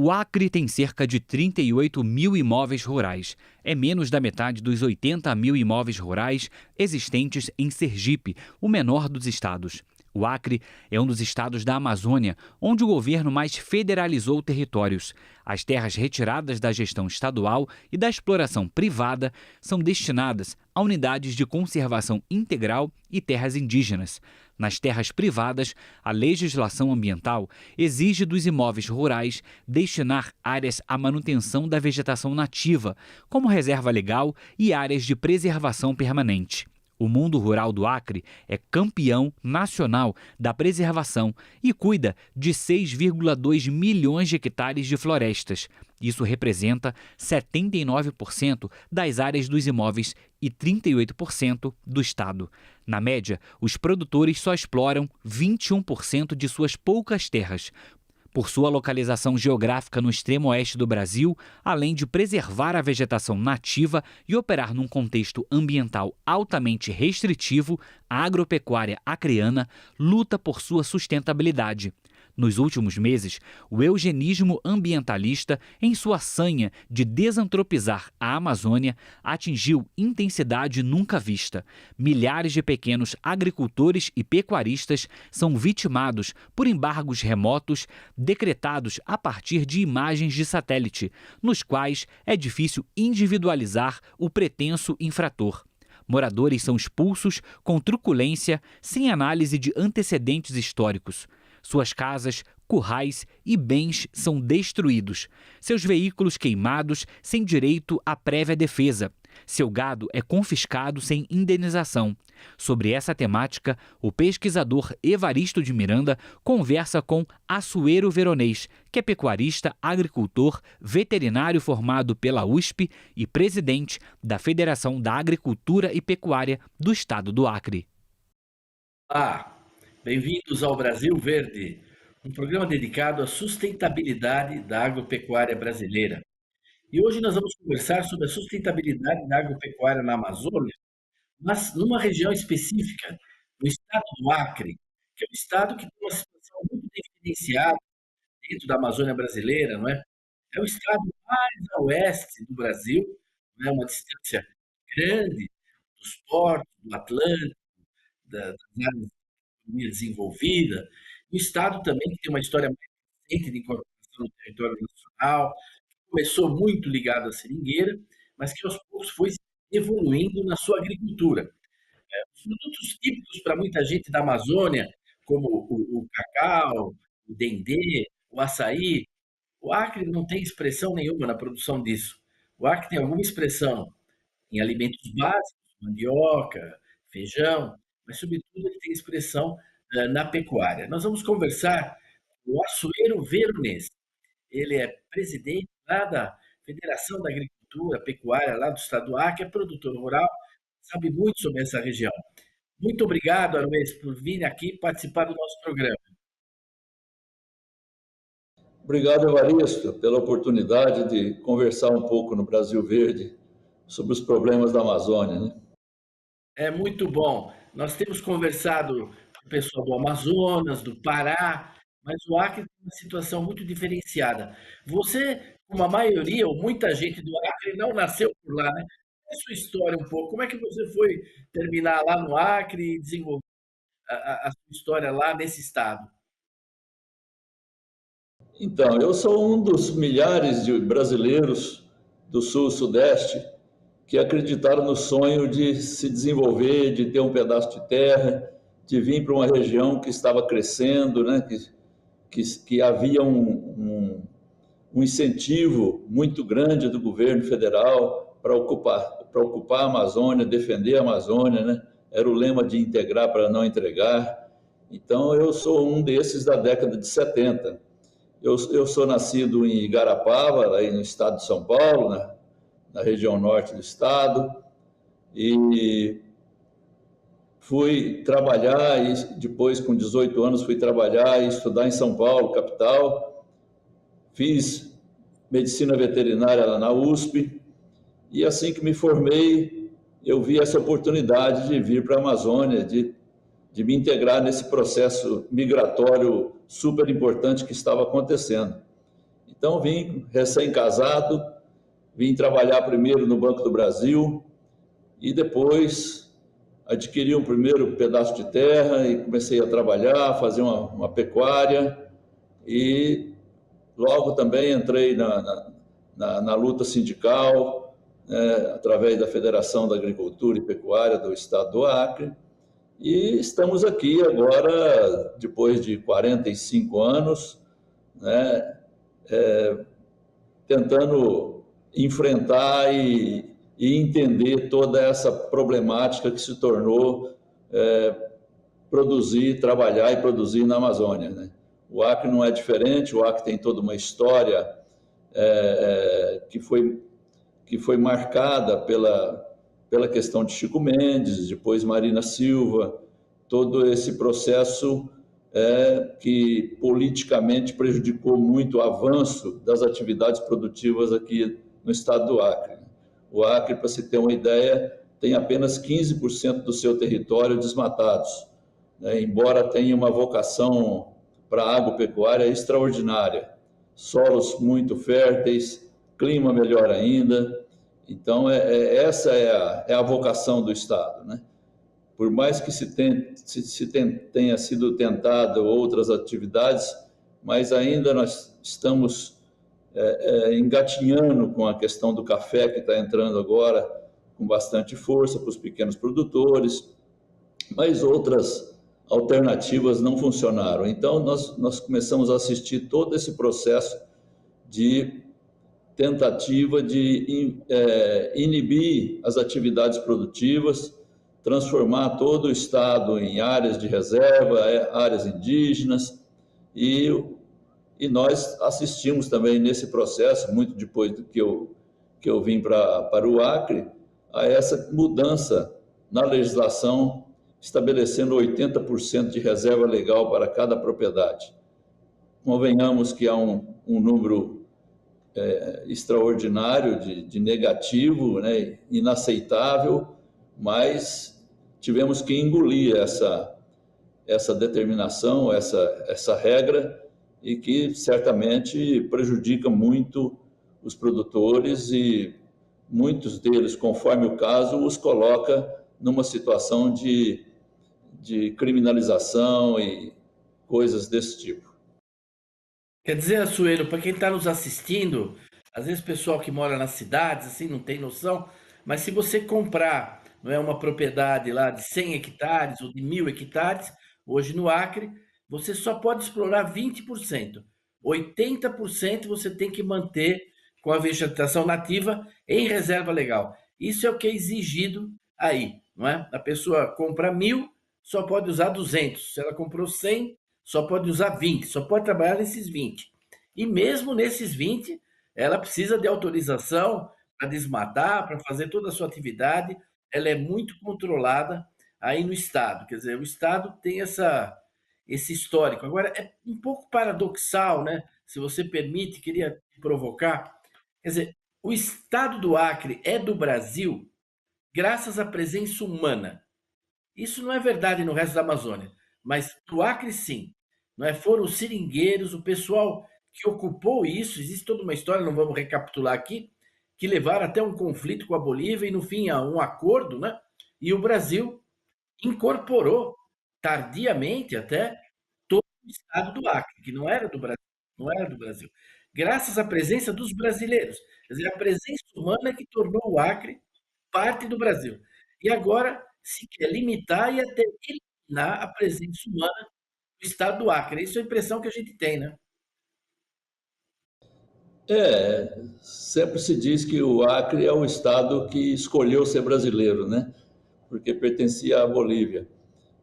O Acre tem cerca de 38 mil imóveis rurais. É menos da metade dos 80 mil imóveis rurais existentes em Sergipe, o menor dos estados. O Acre é um dos estados da Amazônia onde o governo mais federalizou territórios. As terras retiradas da gestão estadual e da exploração privada são destinadas a unidades de conservação integral e terras indígenas. Nas terras privadas, a legislação ambiental exige dos imóveis rurais destinar áreas à manutenção da vegetação nativa, como reserva legal e áreas de preservação permanente. O mundo rural do Acre é campeão nacional da preservação e cuida de 6,2 milhões de hectares de florestas. Isso representa 79% das áreas dos imóveis e 38% do estado. Na média, os produtores só exploram 21% de suas poucas terras. Por sua localização geográfica no extremo oeste do Brasil, além de preservar a vegetação nativa e operar num contexto ambiental altamente restritivo, a agropecuária acreana luta por sua sustentabilidade. Nos últimos meses, o eugenismo ambientalista, em sua sanha de desantropizar a Amazônia, atingiu intensidade nunca vista. Milhares de pequenos agricultores e pecuaristas são vitimados por embargos remotos decretados a partir de imagens de satélite, nos quais é difícil individualizar o pretenso infrator. Moradores são expulsos com truculência, sem análise de antecedentes históricos. Suas casas, currais e bens são destruídos. Seus veículos queimados sem direito à prévia defesa. Seu gado é confiscado sem indenização. Sobre essa temática, o pesquisador Evaristo de Miranda conversa com Assuero Veronês, que é pecuarista, agricultor, veterinário formado pela USP e presidente da Federação da Agricultura e Pecuária do Estado do Acre. Bem-vindos ao Brasil Verde, um programa dedicado à sustentabilidade da agropecuária brasileira. E hoje nós vamos conversar sobre a sustentabilidade da agropecuária na Amazônia, mas numa região específica, no estado do Acre, que é um estado que tem uma situação muito diferenciada dentro da Amazônia brasileira, não é? É o estado mais a oeste do Brasil, não é? Uma distância grande dos portos, do Atlântico, das áreas economia desenvolvida, o Estado também que tem uma história mais recente de incorporação no território nacional, que começou muito ligado à seringueira, mas que aos poucos foi evoluindo na sua agricultura. Os produtos típicos para muita gente da Amazônia, como o cacau, o dendê, o açaí, o Acre não tem expressão nenhuma na produção disso. O Acre tem alguma expressão em alimentos básicos, mandioca, feijão, mas, sobretudo, ele tem expressão na pecuária. Nós vamos conversar com o Assuero Veronês. Ele é presidente lá da Federação da Agricultura Pecuária, lá do estado do Acre, é produtor rural, sabe muito sobre essa região. Muito obrigado, Aruês, por vir aqui participar do nosso programa. Obrigado, Evaristo, pela oportunidade de conversar um pouco no Brasil Verde sobre os problemas da Amazônia, né? É muito bom. Nós temos conversado com o pessoal do Amazonas, do Pará, mas o Acre tem uma situação muito diferenciada. Você, como a maioria ou muita gente do Acre, não nasceu por lá, né? Conta a sua história um pouco. Como é que você foi terminar lá no Acre e desenvolver a sua história lá nesse estado? Então, eu sou um dos milhares de brasileiros do Sul-Sudeste que acreditaram no sonho de se desenvolver, de ter um pedaço de terra, de vir para uma região que estava crescendo, né? que havia um incentivo muito grande do governo federal para ocupar a Amazônia, defender a Amazônia, né? Era o lema de integrar para não entregar. Então, eu sou um desses da década de 70. Eu sou nascido em Igarapava, aí no estado de São Paulo, na região norte do estado, e fui trabalhar, e depois, com 18 anos, fui trabalhar e estudar em São Paulo, capital. Fiz medicina veterinária lá na USP, e assim que me formei, eu vi essa oportunidade de vir para a Amazônia, de me integrar nesse processo migratório super importante que estava acontecendo. Então, vim recém-casado, vim trabalhar primeiro no Banco do Brasil e depois adquiri um primeiro pedaço de terra e comecei a trabalhar, fazer uma pecuária e logo também entrei na luta sindical, né, através da Federação da Agricultura e Pecuária do Estado do Acre. E estamos aqui agora, depois de 45 anos, né, tentando enfrentar e entender toda essa problemática que se tornou trabalhar e produzir na Amazônia, né? O Acre não é diferente, o Acre tem toda uma história que foi marcada pela questão de Chico Mendes, depois Marina Silva, todo esse processo que politicamente prejudicou muito o avanço das atividades produtivas aqui no estado do Acre. O Acre, para se ter uma ideia, tem apenas 15% do seu território desmatados, né? Embora tenha uma vocação para a agropecuária extraordinária, solos muito férteis, clima melhor ainda. Então, essa é a vocação do estado, né? Por mais que tenha sido tentado outras atividades, mas ainda nós estamos engatinhando com a questão do café, que está entrando agora com bastante força para os pequenos produtores, mas outras alternativas não funcionaram. Então, nós começamos a assistir todo esse processo de tentativa de inibir as atividades produtivas, transformar todo o estado em áreas de reserva, áreas indígenas, e nós assistimos também nesse processo, muito depois do que eu vim para o Acre, a essa mudança na legislação, estabelecendo 80% de reserva legal para cada propriedade. Convenhamos que há um número extraordinário de negativo, né, inaceitável, mas tivemos que engolir essa determinação, essa regra, e que certamente prejudica muito os produtores e muitos deles, conforme o caso, os coloca numa situação de criminalização e coisas desse tipo. Quer dizer, Asuelo, para quem está nos assistindo, às vezes o pessoal que mora nas cidades assim não tem noção, mas se você comprar, não é, uma propriedade lá de 100 hectares ou de 1.000 hectares, hoje no Acre, você só pode explorar 20%. 80% você tem que manter com a vegetação nativa em reserva legal. Isso é o que é exigido aí, não é? A pessoa compra 1.000, só pode usar 200. Se ela comprou 100, só pode usar 20, só pode trabalhar nesses 20. E mesmo nesses 20, ela precisa de autorização para desmatar, para fazer toda a sua atividade. Ela é muito controlada aí no Estado. Quer dizer, o Estado tem esse histórico. Agora, é um pouco paradoxal, né? Se você permite, queria provocar. Quer dizer, o Estado do Acre é do Brasil graças à presença humana. Isso não é verdade no resto da Amazônia, mas no Acre sim. Não é? Foram os seringueiros, o pessoal que ocupou isso, existe toda uma história, não vamos recapitular aqui, que levaram até um conflito com a Bolívia e no fim a um acordo, né? E o Brasil incorporou tardiamente até todo o estado do Acre, que não era do Brasil, não era do Brasil. Graças à presença dos brasileiros. Quer dizer, a presença humana é que tornou o Acre parte do Brasil. E agora se quer limitar e até eliminar a presença humana do estado do Acre. Isso é a impressão que a gente tem, né? Sempre se diz que o Acre é o estado que escolheu ser brasileiro, né? Porque pertencia à Bolívia.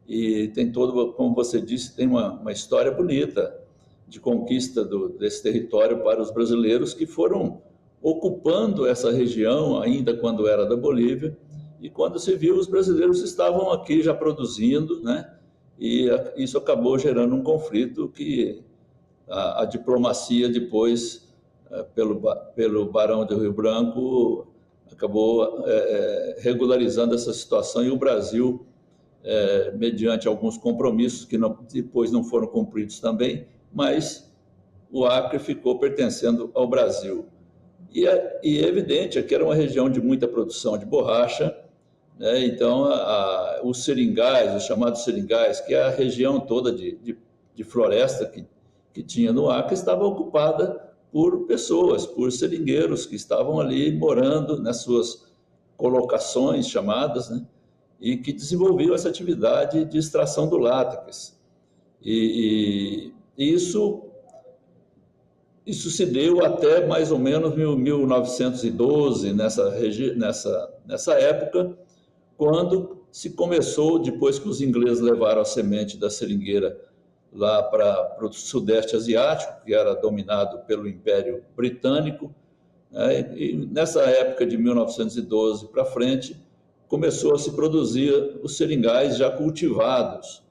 E tem todo, como você disse, tem uma história bonita de conquista desse território para os brasileiros que foram ocupando essa região ainda quando era da Bolívia, e quando se viu, os brasileiros estavam aqui já produzindo, né? E isso acabou gerando um conflito que a diplomacia depois, pelo Barão do Rio Branco, acabou regularizando essa situação, e o Brasil, mediante alguns compromissos que depois não foram cumpridos também, mas o Acre ficou pertencendo ao Brasil. E é evidente que era uma região de muita produção de borracha, né? Então, os seringais, os chamados seringais, que é a região toda de floresta que tinha no Acre, estava ocupada por pessoas, por seringueiros que estavam ali morando nas suas colocações chamadas, né? E que desenvolviam essa atividade de extração do látex. E isso se deu até mais ou menos 1912, nessa época, quando se começou, depois que os ingleses levaram a semente da seringueira lá para o Sudeste Asiático, que era dominado pelo Império Britânico, né? E nessa época de 1912 para frente, começou a se produzir os seringais já cultivados.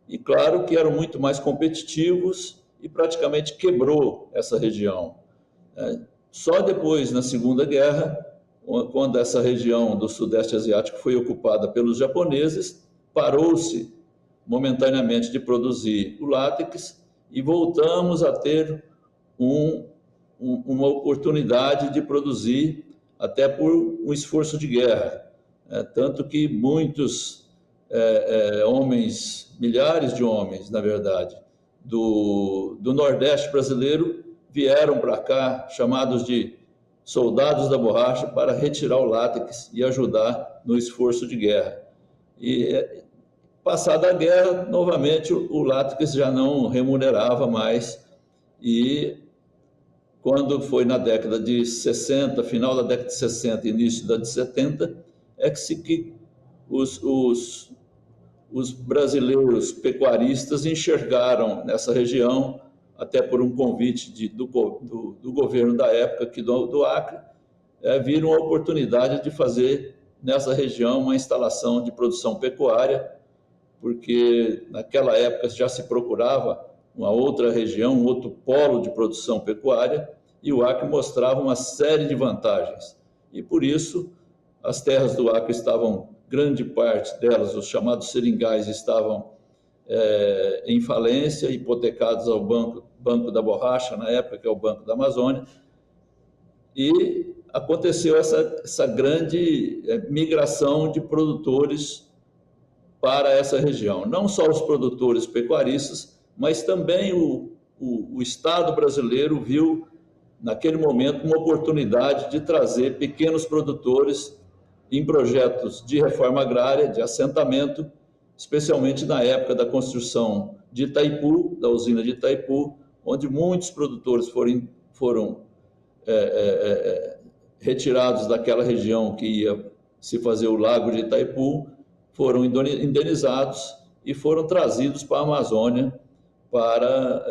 E claro que eram muito mais competitivos e praticamente quebrou essa região. Só depois, na Segunda Guerra, quando essa região do Sudeste Asiático foi ocupada pelos japoneses, parou-se momentaneamente de produzir o látex e voltamos a ter uma oportunidade de produzir até por um esforço de guerra. Tanto que muitos homens, milhares de homens, na verdade, do Nordeste brasileiro vieram para cá, chamados de soldados da borracha, para retirar o látex e ajudar no esforço de guerra. E, passada a guerra, novamente o látex já não remunerava mais, e quando foi na década de 60, final da década de 60 e início da de 70, é que os brasileiros pecuaristas enxergaram nessa região, até por um convite do governo da época aqui do Acre, viram a oportunidade de fazer nessa região uma instalação de produção pecuária, porque naquela época já se procurava uma outra região, um outro polo de produção pecuária, e o Acre mostrava uma série de vantagens. E por isso as terras do Acre estavam, grande parte delas, os chamados seringais, estavam em falência, hipotecados ao Banco da Borracha, na época, que é o Banco da Amazônia, e aconteceu essa grande migração de produtores para essa região. Não só os produtores pecuaristas, mas também o Estado brasileiro viu, naquele momento, uma oportunidade de trazer pequenos produtores em projetos de reforma agrária, de assentamento, especialmente na época da construção de Itaipu, da usina de Itaipu, onde muitos produtores foram retirados daquela região que ia se fazer o lago de Itaipu, foram indenizados e foram trazidos para a Amazônia para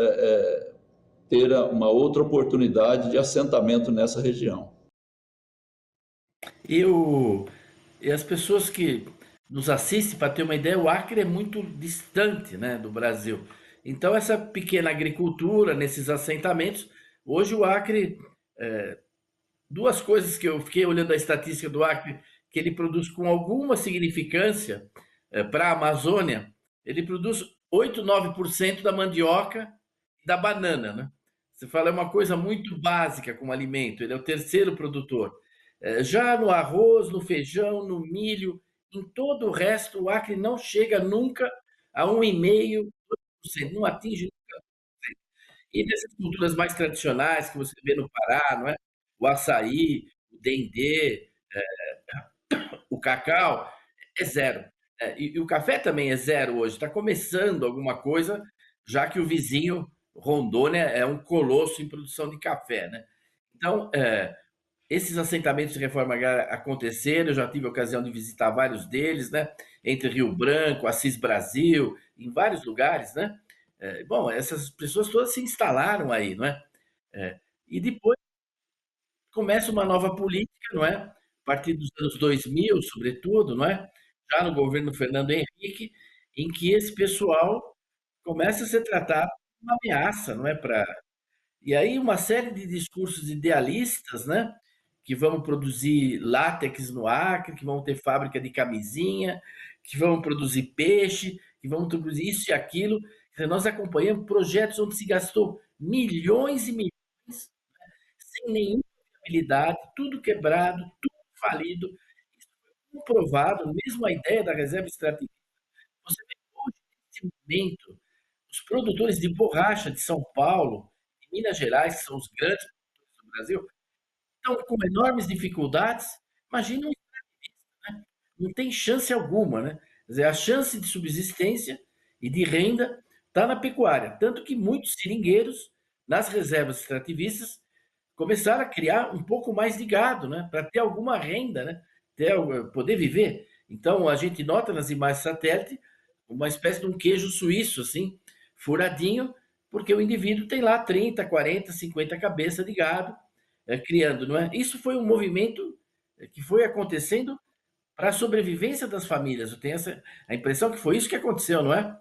ter uma outra oportunidade de assentamento nessa região. E as pessoas que nos assistem, para ter uma ideia, o Acre é muito distante, né, do Brasil. Então, essa pequena agricultura nesses assentamentos, hoje o Acre, duas coisas que eu fiquei olhando a estatística do Acre, que ele produz com alguma significância para a Amazônia, ele produz 8, 9% da mandioca e da banana, né? Você fala, é uma coisa muito básica como alimento, ele é o terceiro produtor. Já no arroz, no feijão, no milho, em todo o resto, o Acre não chega nunca a 1,5%, 2%, não atinge nunca 1%. E nessas culturas mais tradicionais que você vê no Pará, não é? O açaí, o dendê, o cacau, é zero. E o café também é zero hoje, está começando alguma coisa, já que o vizinho Rondônia é um colosso em produção de café, né? Então, esses assentamentos de reforma agrária aconteceram, eu já tive a ocasião de visitar vários deles, né? Entre Rio Branco, Assis Brasil, em vários lugares, né? Bom, essas pessoas todas se instalaram aí, não é? E depois começa uma nova política, não é? A partir dos anos 2000, sobretudo, não é? Já no governo Fernando Henrique, em que esse pessoal começa a ser tratado como uma ameaça, não é? E aí uma série de discursos idealistas, né? Que vão produzir látex no Acre, que vão ter fábrica de camisinha, que vão produzir peixe, que vão produzir isso e aquilo. Quer dizer, nós acompanhamos projetos onde se gastou milhões e milhões, sem nenhuma viabilidade, tudo quebrado, tudo falido. Isso foi comprovado, mesmo a ideia da reserva extrativista. Você vê hoje, nesse momento, os produtores de borracha de São Paulo, de Minas Gerais, que são os grandes produtores do Brasil, estão com enormes dificuldades. Imagina um extrativista, né? Não tem chance alguma, né? Quer dizer, a chance de subsistência e de renda está na pecuária. Tanto que muitos seringueiros, nas reservas extrativistas, começaram a criar um pouco mais de gado, né? Para ter alguma renda, né? Poder viver. Então, a gente nota nas imagens satélite uma espécie de um queijo suíço, assim, furadinho, porque o indivíduo tem lá 30, 40, 50 cabeças de gado criando, não é? Isso foi um movimento que foi acontecendo para a sobrevivência das famílias. Eu tenho a impressão que foi isso que aconteceu, não é?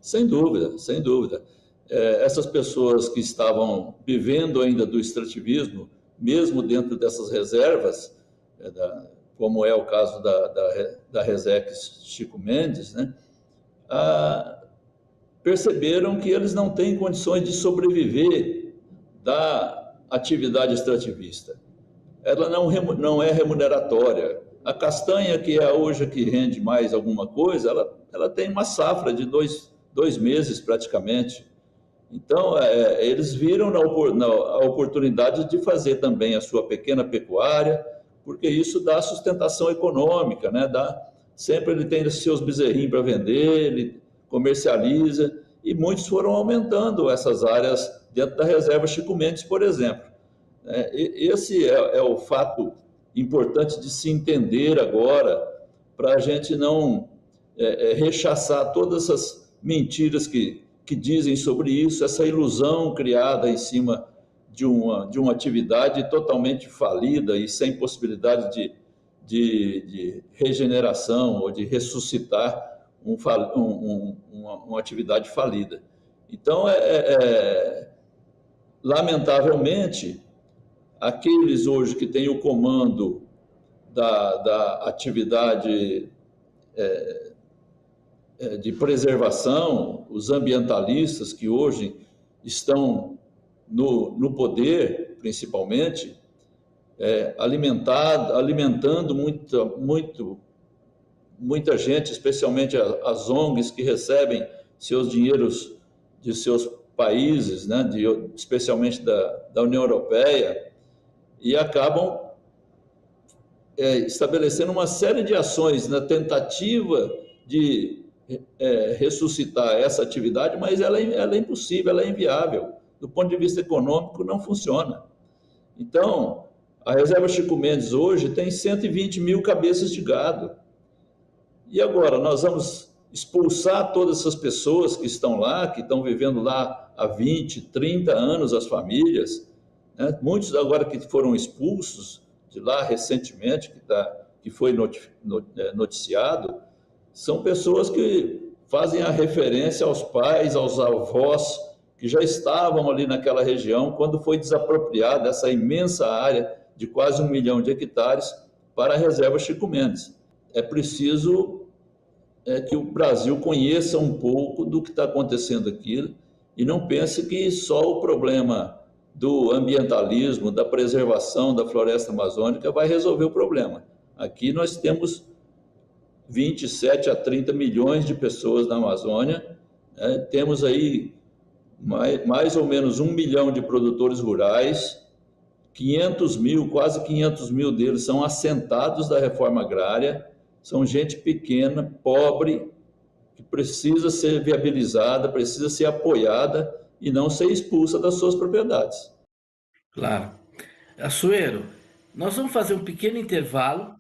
Sem dúvida, sem dúvida. Essas pessoas que estavam vivendo ainda do extrativismo, mesmo dentro dessas reservas, como é o caso da Resex Chico Mendes, né, perceberam que eles não têm condições de sobreviver da atividade extrativista. Ela não é remuneratória. A castanha, que é hoje que rende mais alguma coisa, ela tem uma safra de dois meses praticamente. Então, eles viram a oportunidade de fazer também a sua pequena pecuária, porque isso dá sustentação econômica, né? Sempre ele tem seus bezerrinhos para vender, ele comercializa, e muitos foram aumentando essas áreas dentro da reserva Chico Mendes, por exemplo. Esse é o fato importante de se entender agora, para a gente não rechaçar todas essas mentiras que dizem sobre isso, essa ilusão criada em cima de uma atividade totalmente falida e sem possibilidade de regeneração ou de ressuscitar uma atividade falida. Então, lamentavelmente, aqueles hoje que têm o comando da atividade de preservação, os ambientalistas que hoje estão no poder, principalmente, alimentando muita gente, especialmente as ONGs que recebem seus dinheiros de seus países, né, especialmente da União Europeia, e acabam estabelecendo uma série de ações na tentativa de ressuscitar essa atividade, mas ela é impossível, ela é inviável. Do ponto de vista econômico, não funciona. Então, a reserva Chico Mendes hoje tem 120 mil cabeças de gado. E agora, nós vamos expulsar todas essas pessoas que estão lá, que estão vivendo lá há 20, 30 anos, as famílias, né? Muitos agora que foram expulsos de lá recentemente, que foi noticiado, são pessoas que fazem a referência aos pais, aos avós, que já estavam ali naquela região quando foi desapropriada essa imensa área de quase 1 milhão de hectares para a reserva Chico Mendes. É preciso que o Brasil conheça um pouco do que está acontecendo aqui e não pense que só o problema do ambientalismo, da preservação da floresta amazônica vai resolver o problema. Aqui nós temos 27 a 30 milhões de pessoas na Amazônia, né? Temos aí mais ou menos 1 milhão de produtores rurais, 500 mil, quase 500 mil deles são assentados da reforma agrária, são gente pequena, pobre, que precisa ser viabilizada, precisa ser apoiada e não ser expulsa das suas propriedades. Claro. Açoeiro, nós vamos fazer um pequeno intervalo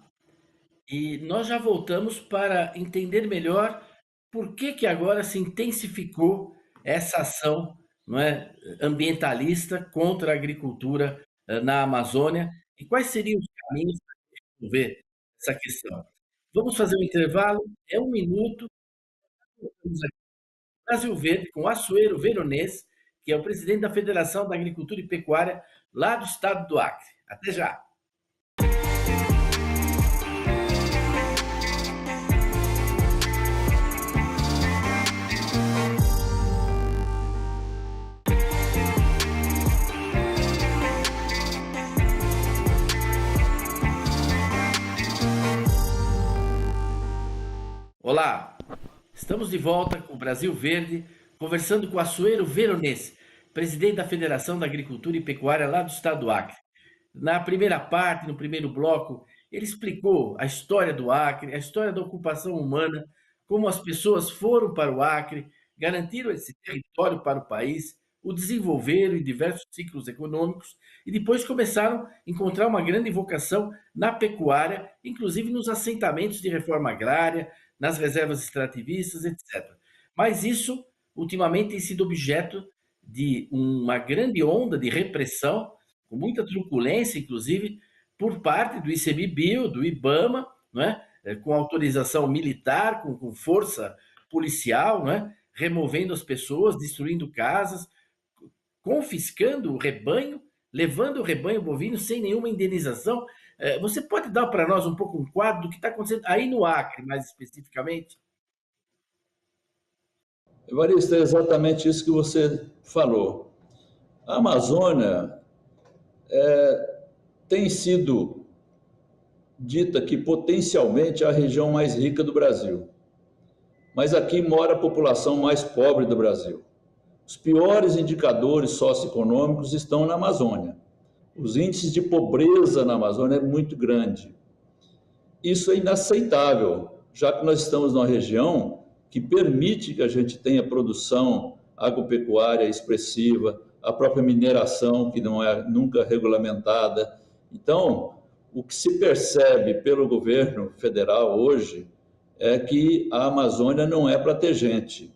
e nós já voltamos para entender melhor por que agora se intensificou essa ação, não é, ambientalista contra a agricultura na Amazônia e quais seriam os caminhos para resolver essa questão. Vamos fazer um intervalo, é 1 minuto. Estamos aqui no Brasil Verde com Açoeiro Veronês, que é o presidente da Federação da Agricultura e Pecuária lá do estado do Acre. Até já! Olá, estamos de volta com o Brasil Verde, conversando com Assuero Veronese, presidente da Federação da Agricultura e Pecuária lá do estado do Acre. Na primeira parte, no primeiro bloco, ele explicou a história do Acre, a história da ocupação humana, como as pessoas foram para o Acre, garantiram esse território para o país, o desenvolveram em diversos ciclos econômicos e depois começaram a encontrar uma grande vocação na pecuária, inclusive nos assentamentos de reforma agrária, nas reservas extrativistas, etc. Mas isso, ultimamente, tem sido objeto de uma grande onda de repressão, com muita truculência, inclusive, por parte do ICMBio, do IBAMA, não é? Com autorização militar, com força policial, não é? Removendo as pessoas, destruindo casas, confiscando o rebanho, levando o rebanho bovino sem nenhuma indenização. Você pode dar para nós um pouco um quadro do que está acontecendo aí no Acre, mais especificamente? Evaristo, é exatamente isso que você falou. A Amazônia tem sido dita que potencialmente é a região mais rica do Brasil. Mas aqui mora a população mais pobre do Brasil. Os piores indicadores socioeconômicos estão na Amazônia. Os índices de pobreza na Amazônia é muito grande. Isso é inaceitável, já que nós estamos numa região que permite que a gente tenha produção agropecuária expressiva, a própria mineração, que não é nunca regulamentada. Então, o que se percebe pelo governo federal hoje é que a Amazônia não é para ter gente.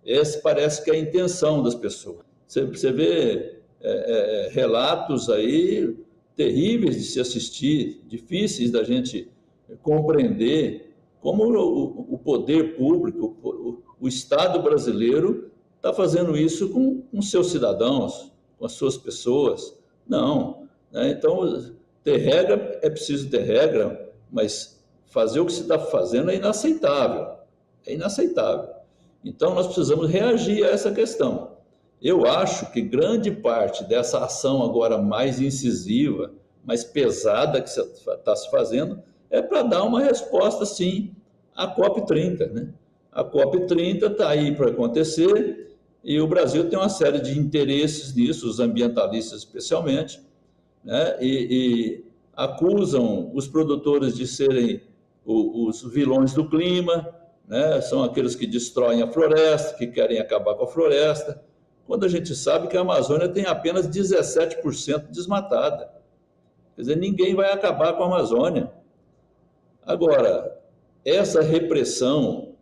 Essa parece que é a intenção das pessoas. Você vê relatos aí terríveis de se assistir, difíceis da gente compreender como o poder público, o Estado brasileiro está fazendo isso com seus cidadãos, com as suas pessoas. Não, né? Então, ter regra é preciso ter regra, mas fazer o que se está fazendo é inaceitável. É inaceitável. Então, nós precisamos reagir a essa questão. Eu acho que grande parte dessa ação agora mais incisiva, mais pesada que está se fazendo, é para dar uma resposta, sim, à COP30, né? A COP30 está aí para acontecer e o Brasil tem uma série de interesses nisso, os ambientalistas especialmente, né? E acusam os produtores de serem os vilões do clima, né? São aqueles que destroem a floresta, que querem acabar com a floresta, quando a gente sabe que a Amazônia tem apenas 17% desmatada. Quer dizer, ninguém vai acabar com a Amazônia. Agora, essa repressão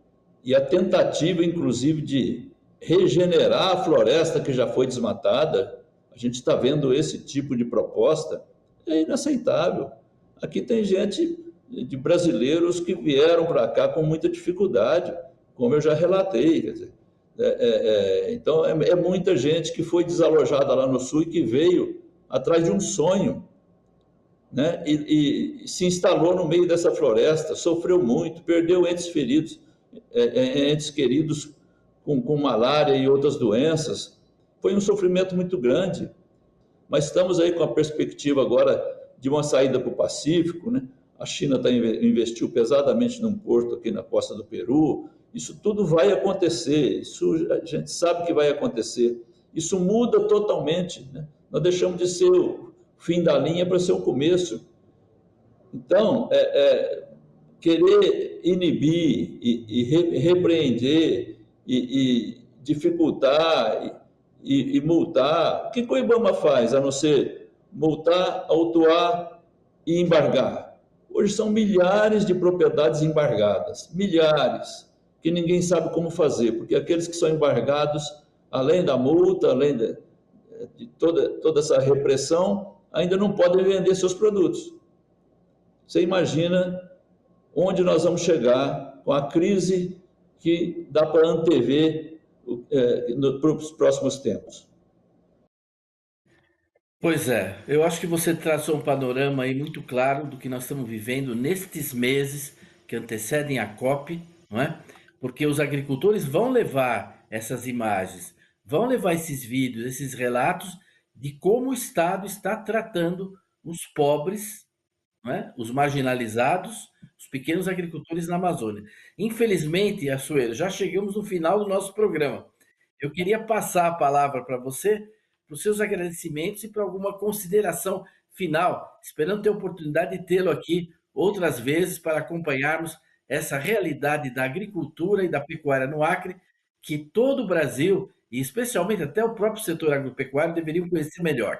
e a tentativa, inclusive, de regenerar a floresta que já foi desmatada, a gente está vendo esse tipo de proposta, é inaceitável. Aqui tem gente de brasileiros que vieram para cá com muita dificuldade, como eu já relatei. Quer dizer, então, é muita gente que foi desalojada lá no sul e que veio atrás de um sonho, né? E se instalou no meio dessa floresta, sofreu muito, perdeu entes feridos, entes queridos com malária e outras doenças. Foi um sofrimento muito grande, mas estamos aí com a perspectiva agora de uma saída para o Pacífico, né? A China investiu pesadamente num porto aqui na costa do Peru. Isso tudo vai acontecer, isso a gente sabe que vai acontecer. Isso muda totalmente, né? Nós deixamos de ser o fim da linha para ser o começo. Então, querer inibir e repreender e dificultar e multar, o que o IBAMA faz, a não ser multar, autuar e embargar? Hoje são milhares de propriedades embargadas, milhares, que ninguém sabe como fazer, porque aqueles que são embargados, além da multa, além de toda essa repressão, ainda não podem vender seus produtos. Você imagina onde nós vamos chegar com a crise que dá para antever para os próximos tempos. Pois é, eu acho que você traçou um panorama aí muito claro do que nós estamos vivendo nestes meses que antecedem a COP, não é? Porque os agricultores vão levar essas imagens, vão levar esses vídeos, esses relatos de como o Estado está tratando os pobres, não é? Os marginalizados, os pequenos agricultores na Amazônia. Infelizmente, Assuero, já chegamos no final do nosso programa. Eu queria passar a palavra para você, para os seus agradecimentos e para alguma consideração final, esperando ter a oportunidade de tê-lo aqui outras vezes para acompanharmos essa realidade da agricultura e da pecuária no Acre, que todo o Brasil, e especialmente até o próprio setor agropecuário, deveriam conhecer melhor.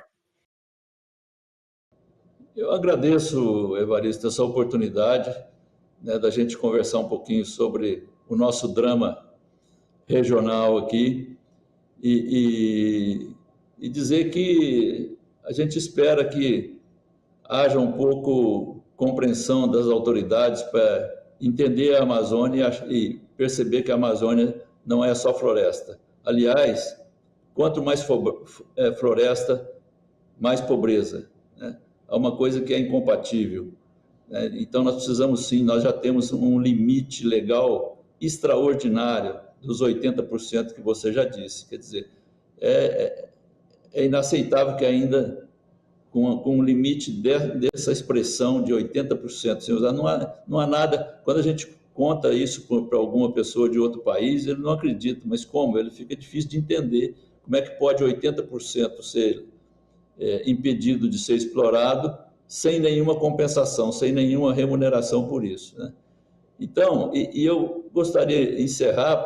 Eu agradeço, Evaristo, essa oportunidade, né, da gente conversar um pouquinho sobre o nosso drama regional aqui e dizer que a gente espera que haja um pouco compreensão das autoridades para entender a Amazônia e perceber que a Amazônia não é só floresta. Aliás, quanto mais floresta, mais pobreza, né? É uma coisa que é incompatível, né? Então nós precisamos sim, nós já temos um limite legal extraordinário dos 80% que você já disse. Quer dizer, é inaceitável que ainda com um limite dessa expressão de 80%, sem usar, não há nada. Quando a gente conta isso para alguma pessoa de outro país, ele não acredita, mas como? Ele fica difícil de entender como é que pode 80% ser impedido de ser explorado sem nenhuma compensação, sem nenhuma remuneração por isso, né? Então, eu gostaria de encerrar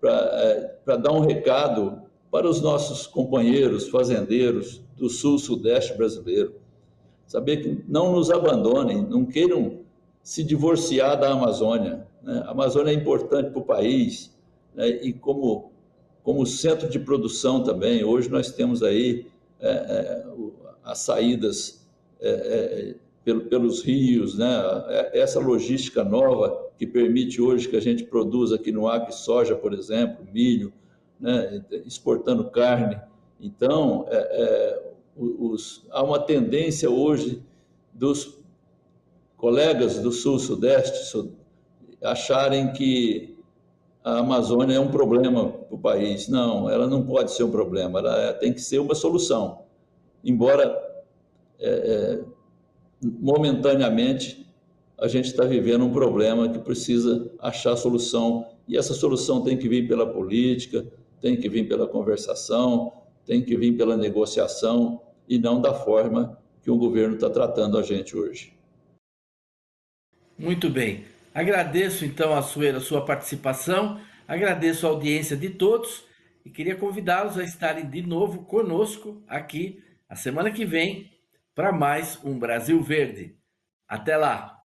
para dar um recado para os nossos companheiros fazendeiros do sul-sudeste brasileiro, saber que não nos abandonem, não queiram se divorciar da Amazônia, né? A Amazônia é importante para o país, né? E como centro de produção também, hoje nós temos aí as saídas pelos rios, né? Essa logística nova que permite hoje que a gente produza aqui no Acre soja, por exemplo, milho, né? Exportando carne. Então, há uma tendência hoje dos colegas do Sul-Sudeste acharem que a Amazônia é um problema para o país. Não, ela não pode ser um problema, ela tem que ser uma solução. Embora, momentaneamente, a gente está vivendo um problema que precisa achar solução, e essa solução tem que vir pela política, tem que vir pela conversação, tem que vir pela negociação, e não da forma que o governo está tratando a gente hoje. Muito bem. Agradeço então a sua participação, agradeço a audiência de todos e queria convidá-los a estarem de novo conosco aqui a semana que vem para mais um Brasil Verde. Até lá!